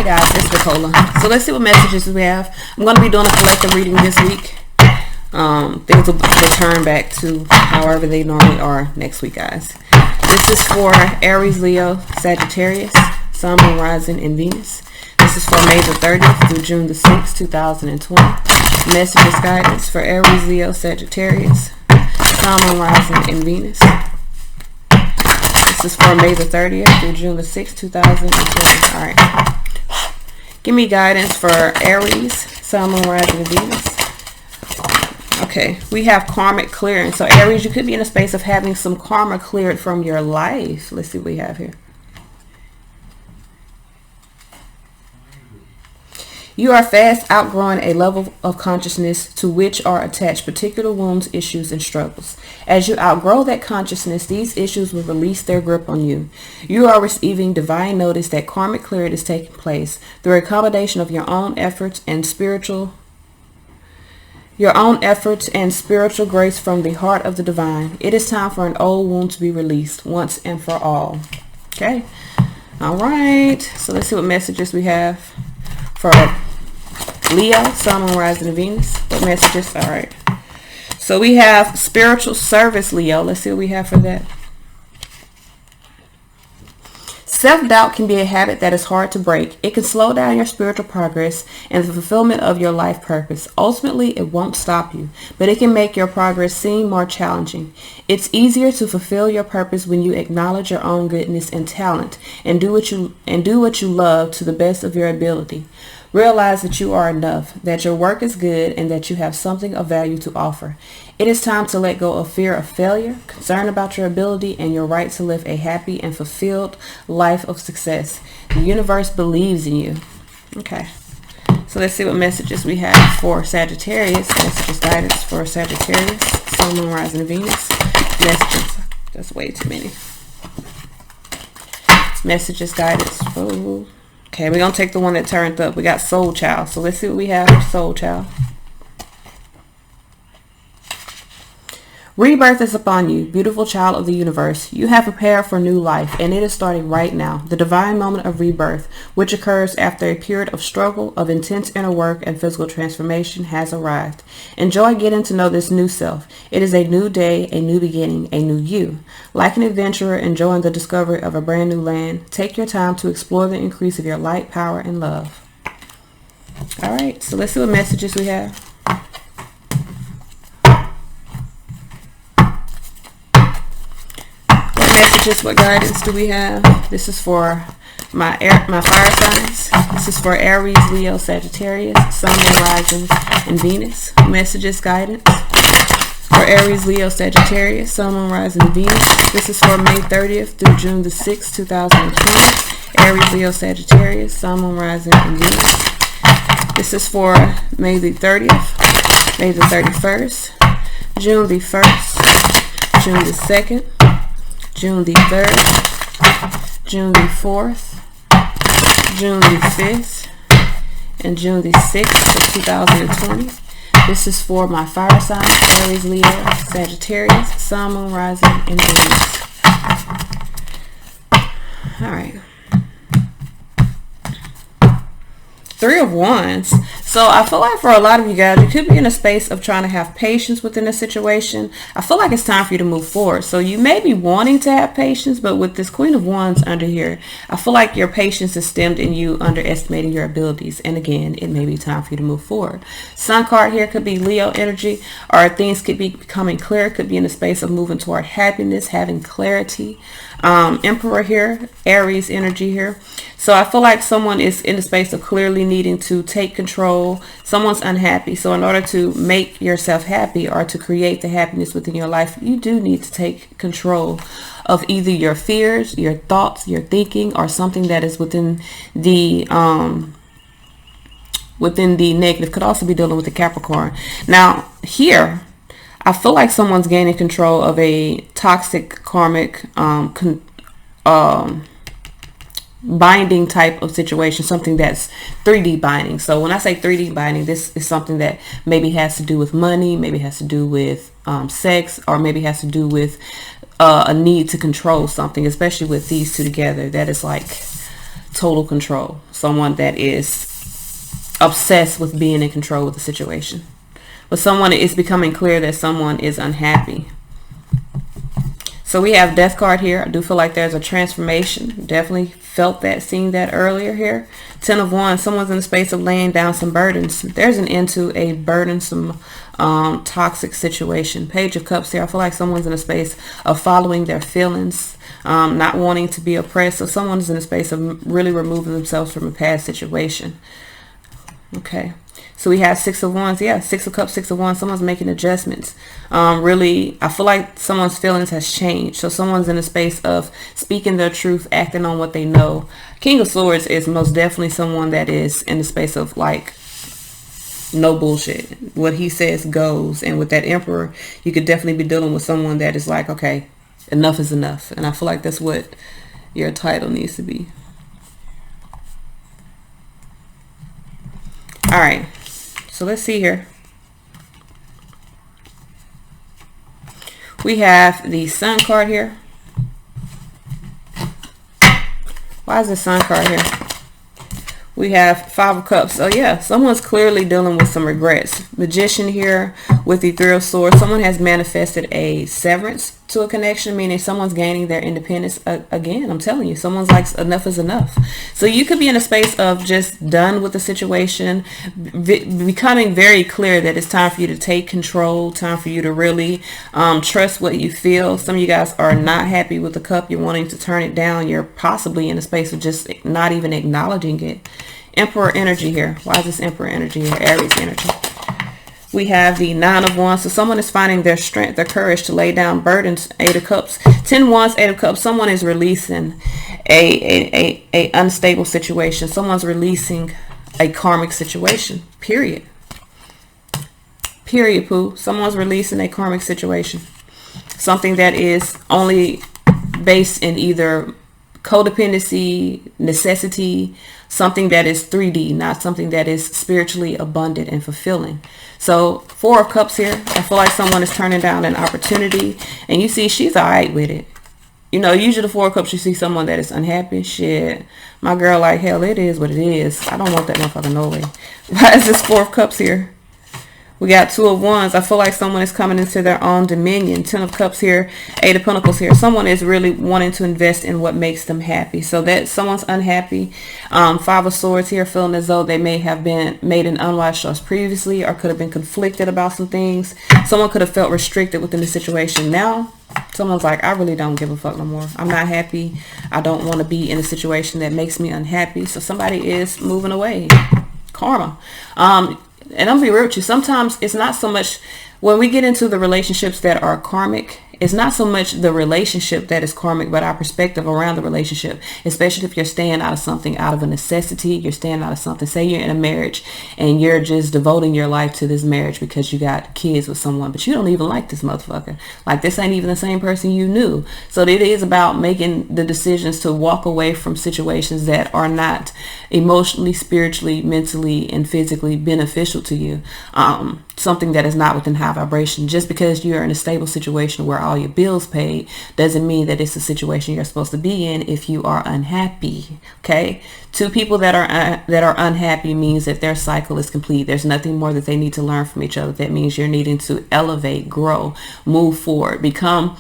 guys, it's neecola. So let's see what messages we have. I'm going to be doing a collective reading this week. Things will return back to however they normally are next week, guys. This is for Aries, Leo, Sagittarius, Sun, Moon, Rising, and Venus. This is for May the 30th through June the 6th, 2020. Messages, guidance for Aries, Leo, Sagittarius, Sun, Moon, Rising, and Venus. This is for May the 30th through June the 6th, 2020. All right. Give me guidance for Aries, Sun, Moon, Rising, and Venus. Okay, we have karmic clearing. So Aries, you could be in a space of having some karma cleared from your life. Let's see what we have here. You are fast outgrowing a level of consciousness to which are attached particular wounds, issues, and struggles. As you outgrow that consciousness, these issues will release their grip on you. You are receiving divine notice that karmic clearing is taking place through a combination of your own efforts and spiritual grace from the heart of the divine. It is time for an old wound to be released once and for all. Okay. All right. So let's see what messages we have for Leo, Sun, Moon, Rising, and Venus. What messages? All right. So we have spiritual service, Leo. Let's see what we have for that. Self-doubt can be a habit that is hard to break. It can slow down your spiritual progress and the fulfillment of your life purpose. Ultimately, it won't stop you, but it can make your progress seem more challenging. It's easier to fulfill your purpose when you acknowledge your own goodness and talent and do what you love to the best of your ability. Realize that you are enough, that your work is good, and that you have something of value to offer. It is time to let go of fear of failure, concern about your ability, and your right to live a happy and fulfilled life of success. The universe believes in you. Okay. So let's see what messages we have for Sagittarius. Messages, guidance for Sagittarius, Sun, Moon, Rising, and Venus. Messages. That's way too many. Messages, guidance. Oh. Okay, we're going to take the one that turned up. We got Soul Child. So let's see what we have for Soul Child. Rebirth is upon you, beautiful child of the universe. You have prepared for new life, and it is starting right now. The divine moment of rebirth, which occurs after a period of struggle, of intense inner work, and physical transformation, has arrived. Enjoy getting to know this new self. It is a new day, a new beginning, a new you. Like an adventurer enjoying the discovery of a brand new land, take your time to explore the increase of your light, power, and love. All right, so let's see what messages we have. Messages, what guidance do we have? This is for my fire signs. This is for Aries, Leo, Sagittarius, Sun, Moon, Rising, and Venus. Messages, guidance for Aries, Leo, Sagittarius, Sun, Moon, Rising, and Venus. This is for May 30th through June the 6th, 2020. Aries, Leo, Sagittarius, Sun, Moon, Rising, and Venus. This is for May the 30th, May the 31st, June the 1st, June the 2nd, June the 3rd, June the 4th, June the 5th, and June the 6th of 2020. This is for my fire signs, Aries, Leo, Sagittarius, Sun, Moon, Rising, and Venus. All right. Three of Wands. So I feel like for a lot of you guys, you could be in a space of trying to have patience within a situation. I feel like it's time for you to move forward. So you may be wanting to have patience, but with this Queen of Wands under here, I feel like your patience is stemmed in you underestimating your abilities. And again, it may be time for you to move forward. Sun card here could be Leo energy, or things could be becoming clear. Could be in a space of moving toward happiness, having clarity. Emperor here, Aries energy here. So I feel like someone is in the space of clearly needing to take control. Someone's unhappy. So in order to make yourself happy or to create the happiness within your life, you do need to take control of either your fears, your thoughts, your thinking, or something that is within the negative. Could also be dealing with the Capricorn. Now here, I feel like someone's gaining control of a toxic karmic binding type of situation, something that's 3D binding. So when I say 3D binding, this is something that maybe has to do with money, maybe has to do with sex, or maybe has to do with a need to control something, especially with these two together. That is like total control. Someone that is obsessed with being in control of the situation. But someone is becoming clear that someone is unhappy. So we have Death card here. I do feel like there's a transformation. Definitely felt that, seen that earlier here. 10 of Wands. Someone's in the space of laying down some burdens. There's an end to a burdensome, toxic situation. Page of Cups here. I feel like someone's in a space of following their feelings, not wanting to be oppressed. So someone's in a space of really removing themselves from a past situation. Okay. So we have 6 of Wands. Yeah, 6 of Cups, 6 of Wands. Someone's making adjustments. Really, I feel like someone's feelings has changed. So someone's in a space of speaking their truth, acting on what they know. King of Swords is most definitely someone that is in the space of like no bullshit. What he says goes. And with that Emperor, you could definitely be dealing with someone that is like, okay, enough is enough. And I feel like that's what your title needs to be. All right. So let's see here. We have the Sun card here. Why is the Sun card here? We have 5 of Cups. So yeah, someone's clearly dealing with some regrets. Magician here with the 3 of Swords. Someone has manifested a severance to a connection, meaning someone's gaining their independence. Again, I'm telling you, someone's like, enough is enough. So you could be in a space of just done with the situation, becoming very clear that it's time for you to take control, time for you to really trust what you feel. Some of you guys are not happy with the Cup. You're wanting to turn it down. You're possibly in a space of just not even acknowledging it. Emperor energy here. Why is this Emperor energy here? Aries energy. We have the 9 of Wands. So someone is finding their strength, their courage to lay down burdens. 8 of Cups. 10 Wands, 8 of Cups. Someone is releasing a unstable situation. Someone's releasing a karmic situation. Period. Period, Pooh. Someone's releasing a karmic situation. Something that is only based in either codependency, necessity, something that is 3D, not something that is spiritually abundant and fulfilling. So 4 of Cups here. I feel like someone is turning down an opportunity, and you see she's all right with it. You know, usually the 4 of Cups, you see someone that is unhappy. Shit, my girl, like, hell, it is what it is. I don't want that motherfucker no way. Why is this 4 of Cups here? We got 2 of Wands. I feel like someone is coming into their own dominion. 10 of Cups here. 8 of Pentacles here. Someone is really wanting to invest in what makes them happy. So that someone's unhappy. 5 of Swords here, feeling as though they may have been made an unwise choice previously, or could have been conflicted about some things. Someone could have felt restricted within the situation. Now someone's like, I really don't give a fuck no more. I'm not happy. I don't want to be in a situation that makes me unhappy. So somebody is moving away. Karma. And I'm gonna be real with you. Sometimes it's not so much when we get into the relationships that are karmic. It's not so much the relationship that is karmic, but our perspective around the relationship, especially if you're staying out of something out of a necessity. You're staying out of something. Say you're in a marriage and you're just devoting your life to this marriage because you got kids with someone, but you don't even like this motherfucker. Like, this ain't even the same person you knew. So it is about making the decisions to walk away from situations that are not emotionally, spiritually, mentally, and physically beneficial to you. Something that is not within high vibration. Just because you're in a stable situation where all your bills paid doesn't mean that it's a situation you're supposed to be in if you are unhappy. Okay, 2 people that are unhappy means that their cycle is complete. There's nothing more that they need to learn from each other. That means you're needing to elevate, grow, move forward, become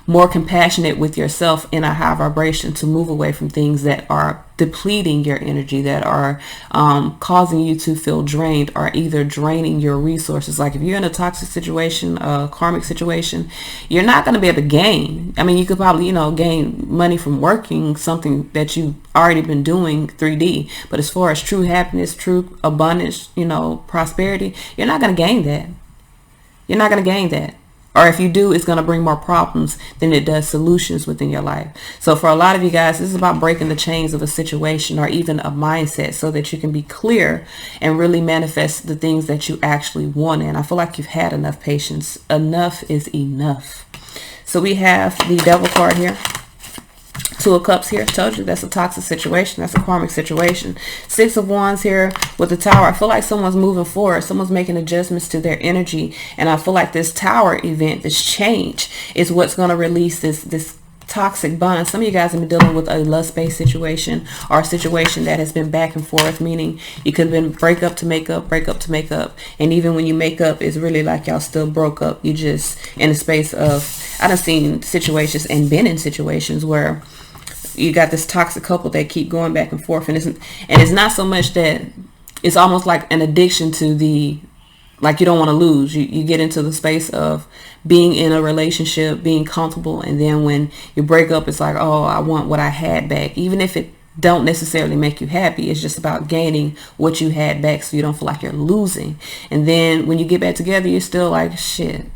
more compassionate with yourself in a high vibration, to move away from things that are depleting your energy, that are causing you to feel drained, or either draining your resources. Like if you're in a toxic situation, a karmic situation, you're not going to be able to gain. I mean, you could probably, gain money from working something that you've already been doing 3D. But as far as true happiness, true abundance, prosperity, you're not going to gain that. You're not going to gain that. Or if you do, it's going to bring more problems than it does solutions within your life. So for a lot of you guys, this is about breaking the chains of a situation or even a mindset so that you can be clear and really manifest the things that you actually want. And I feel like you've had enough patience. Enough is enough. So we have the Devil card here. 2 of Cups here. Told you that's a toxic situation. That's a karmic situation. 6 of Wands here with the Tower. I feel like someone's moving forward. Someone's making adjustments to their energy. And I feel like this Tower event, this change, is what's going to release this toxic bond. Some of you guys have been dealing with a lust-based situation, or a situation that has been back and forth, meaning you could have been break up to make up, break up to make up. And even when you make up, it's really like y'all still broke up. You just in a space of, I done seen situations and been in situations where you got this toxic couple that keep going back and forth, and it's not so much that it's almost like an addiction to the, like, you don't want to lose. You get into the space of being in a relationship, being comfortable, and then when you break up, it's like, oh, I want what I had back. Even if it don't necessarily make you happy, it's just about gaining what you had back, so you don't feel like you're losing. And then when you get back together, you're still like, shit.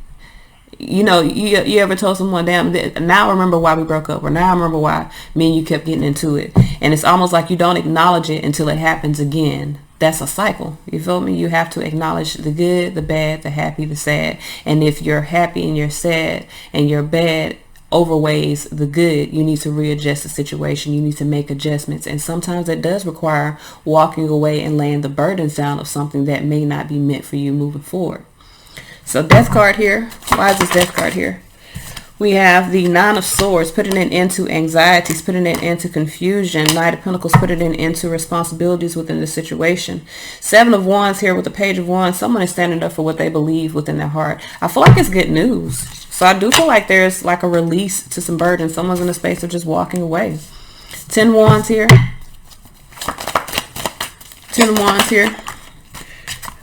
You know, you ever told someone, damn, now I remember why we broke up, or now I remember why me and you kept getting into it. And it's almost like you don't acknowledge it until it happens again. That's a cycle. You feel me? You have to acknowledge the good, the bad, the happy, the sad. And if you're happy and you're sad and you're bad overweighs the good, you need to readjust the situation. You need to make adjustments. And sometimes it does require walking away and laying the burdens down of something that may not be meant for you moving forward. So death card here. Why is this death card here? We have the Nine of Swords, putting it into anxieties, putting it into confusion. Knight of Pentacles, putting it into responsibilities within the situation. Seven of Wands here with the Page of Wands. Someone is standing up for what they believe within their heart. I feel like it's good news. So I do feel like there's like a release to some burden. Someone's in a space of just walking away. 10 Wands here. 10 Wands here.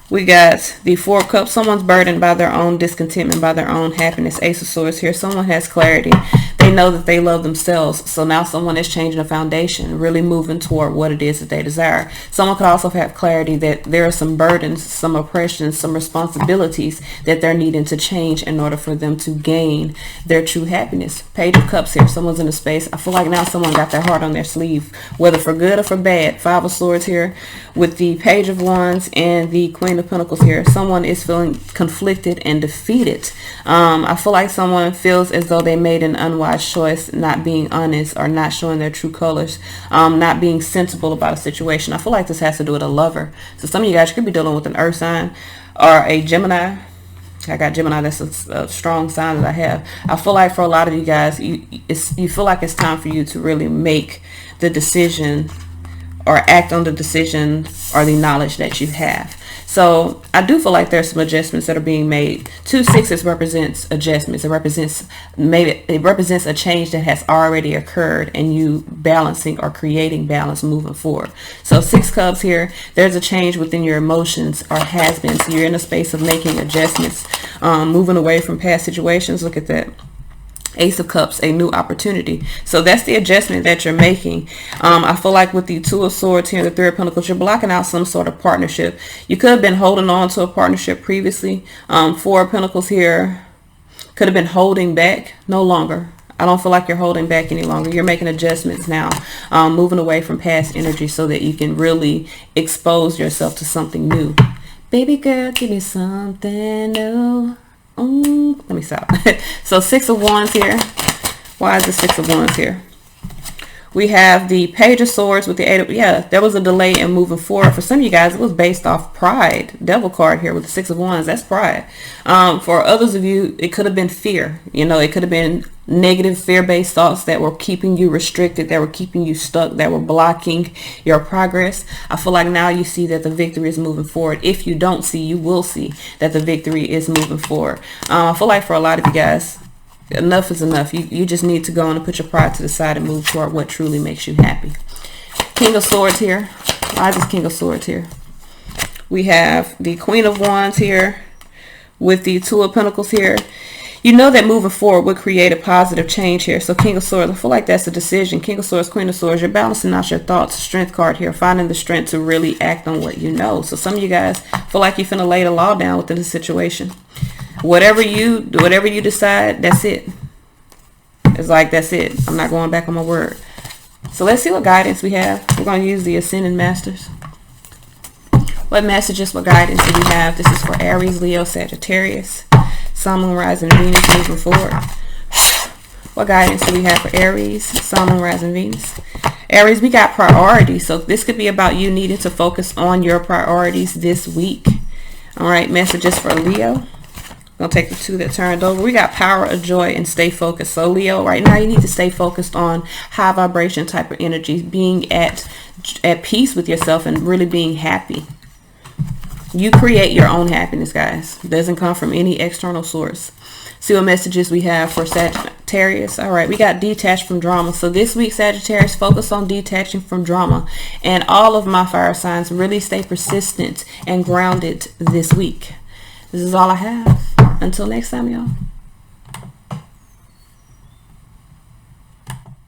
We got the Four of Cups. Someone's burdened by their own discontentment, by their own happiness. Ace of Swords here. Someone has clarity. They know that they love themselves. So now someone is changing the foundation, really moving toward what it is that they desire. Someone could also have clarity that there are some burdens, some oppressions, some responsibilities that they're needing to change in order for them to gain their true happiness. Page of Cups here. Someone's in a space. I feel like now someone got their heart on their sleeve, whether for good or for bad. Five of Swords here with the Page of Wands and the Queen of Pentacles here. Someone is feeling conflicted and defeated. I feel like someone feels as though they made an unwise choice, not being honest or not showing their true colors, not being sensible about a situation. I feel like this has to do with a lover. So some of you guys could be dealing with an earth sign or a Gemini. I got Gemini. That's a strong sign that I have. I feel like for a lot of you guys, you feel like it's time for you to really make the decision or act on the decision or the knowledge that you have. So I do feel like there's some adjustments that are being made. 2 6s represents adjustments. It represents a change that has already occurred and you balancing or creating balance moving forward. So 6 Cups here, there's a change within your emotions or has been. So you're in a space of making adjustments, moving away from past situations. Look at that. Ace of Cups, a new opportunity. So that's the adjustment that you're making. I feel like with the Two of Swords here and the Three of Pentacles, you're blocking out some sort of partnership. You could have been holding on to a partnership previously. Four of Pentacles here could have been holding back. No longer. I don't feel like you're holding back any longer. You're making adjustments now, moving away from past energy so that you can really expose yourself to something new. Baby girl, give me something new. Let me stop. So 6 of Wands here. Why is the 6 of Wands here? We have the Page of Swords with the 8 of, there was a delay in moving forward. For some of you guys, it was based off pride. Devil card here with the 6 of Wands. That's pride. For others of you, it could have been fear. You know, it could have been negative fear-based thoughts that were keeping you restricted, that were keeping you stuck, that were blocking your progress. I feel like now you see that the victory is moving forward. If you don't see, you will see that the victory is moving forward. I feel like for a lot of you guys, enough is enough. You just need to go on and put your pride to the side and move toward what truly makes you happy. King of Swords here. Why is this King of Swords here? We have the Queen of Wands here with the Two of Pentacles here. You know that moving forward would create a positive change here. So King of Swords, I feel like that's a decision. King of Swords, Queen of Swords, you're balancing out your thoughts. Strength card here, finding the strength to really act on what you know. So some of you guys feel like you're finna lay the law down within the situation. Whatever you decide, that's it. It's like, that's it. I'm not going back on my word. So let's see what guidance we have. We're going to use the Ascending Masters. What messages, what guidance do we have? This is for Aries, Leo, Sagittarius, Sun, Moon, Rising, Venus moving forward. What guidance do we have for Aries, Sun, Moon, Rising, Venus? Aries, we got priorities. So this could be about you needing to focus on your priorities this week. All right, messages for Leo. Gonna take the 2 that turned over. We got power of joy and stay focused. So Leo, right now you need to stay focused on high vibration type of energy, being at peace with yourself and really being happy. You create your own happiness, guys. It doesn't come from any external source. See what messages we have for Sagittarius. All right, we got detached from drama. So this week, Sagittarius, focus on detaching from drama. And all of my fire signs, really stay persistent and grounded this week. This is all I have. Until next time, y'all.